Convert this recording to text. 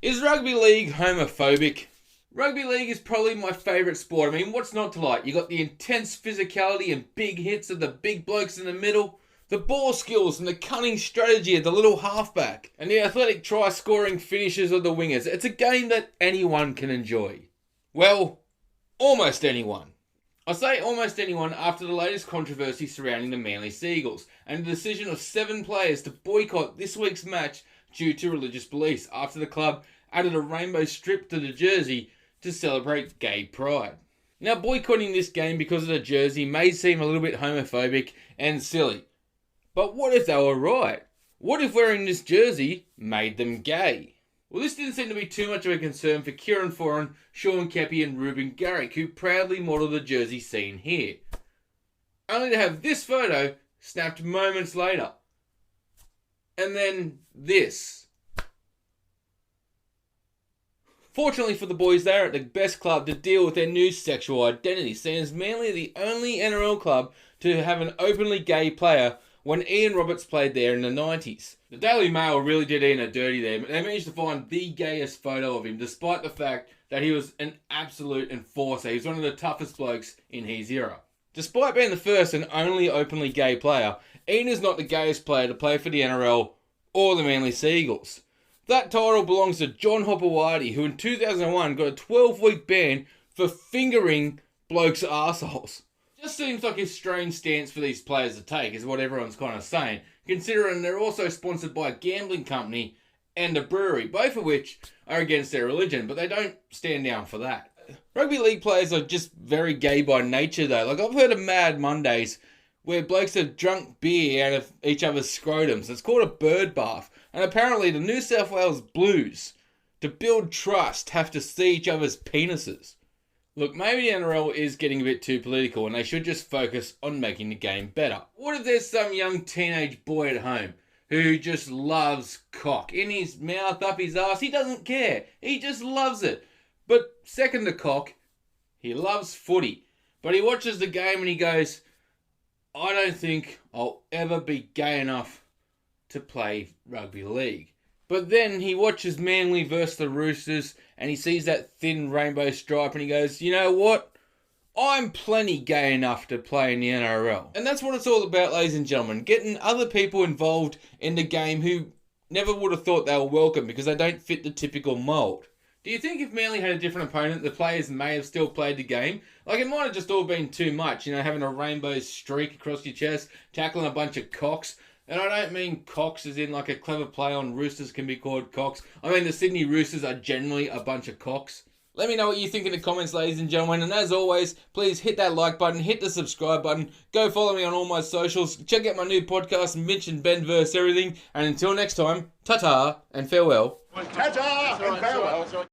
Is rugby league homophobic? Rugby league is probably my favourite sport. I mean, what's not to like? You got the intense physicality and big hits of the big blokes in the middle, the ball skills and the cunning strategy of the little halfback, and the athletic try-scoring finishes of the wingers. It's a game that anyone can enjoy. Well, almost anyone. I say almost anyone after the latest controversy surrounding the Manly Seagulls and the decision of 7 players to boycott this week's match due to religious beliefs after the club added a rainbow strip to the jersey to celebrate gay pride. Now, boycotting this game because of the jersey may seem a little bit homophobic and silly, but what if they were right? What if wearing this jersey made them gay? Well, this didn't seem to be too much of a concern for Kieran Foran, Sean Keppie and Ruben Garrick, who proudly modelled the jersey seen here. Only to have this photo snapped moments later. And then this. Fortunately for the boys, they are at the best club to deal with their new sexual identity, seeing as Manly are the only NRL club to have an openly gay player when Ian Roberts played there in the 90s. The Daily Mail really did Ian a dirty there, but they managed to find the gayest photo of him, despite the fact that he was an absolute enforcer. He was one of the toughest blokes in his era. Despite being the first and only openly gay player, Ian is not the gayest player to play for the NRL or the Manly Seagulls. That title belongs to John Hopewadi, who in 2001 got a 12-week ban for fingering blokes' arseholes. Just seems like a strange stance for these players to take, is what everyone's kind of saying, considering they're also sponsored by a gambling company and a brewery, both of which are against their religion, but they don't stand down for that. Rugby league players are just very gay by nature though. Like, I've heard of Mad Mondays where blokes have drunk beer out of each other's scrotums. It's called a bird bath. And apparently the New South Wales Blues, to build trust, have to see each other's penises. Look, maybe the NRL is getting a bit too political and they should just focus on making the game better. What if there's some young teenage boy at home who just loves cock? In his mouth, up his ass, he doesn't care. He just loves it. But second to cock, he loves footy. But he watches the game and he goes, I don't think I'll ever be gay enough to play rugby league. But then he watches Manly versus the Roosters and he sees that thin rainbow stripe and he goes, you know what? I'm plenty gay enough to play in the NRL. And that's what it's all about, ladies and gentlemen. Getting other people involved in the game who never would have thought they were welcome because they don't fit the typical mould. Do you think if Manly had a different opponent, the players may have still played the game? Like, it might have just all been too much, having a rainbow streak across your chest, tackling a bunch of cocks. And I don't mean cocks as in like a clever play on roosters can be called cocks. I mean the Sydney Roosters are generally a bunch of cocks. Let me know what you think in the comments, ladies and gentlemen. And as always, please hit that like button, hit the subscribe button, go follow me on all my socials, check out my new podcast, Mitch and Ben versus everything. And until next time, ta-ta and farewell. Ta-ta and farewell.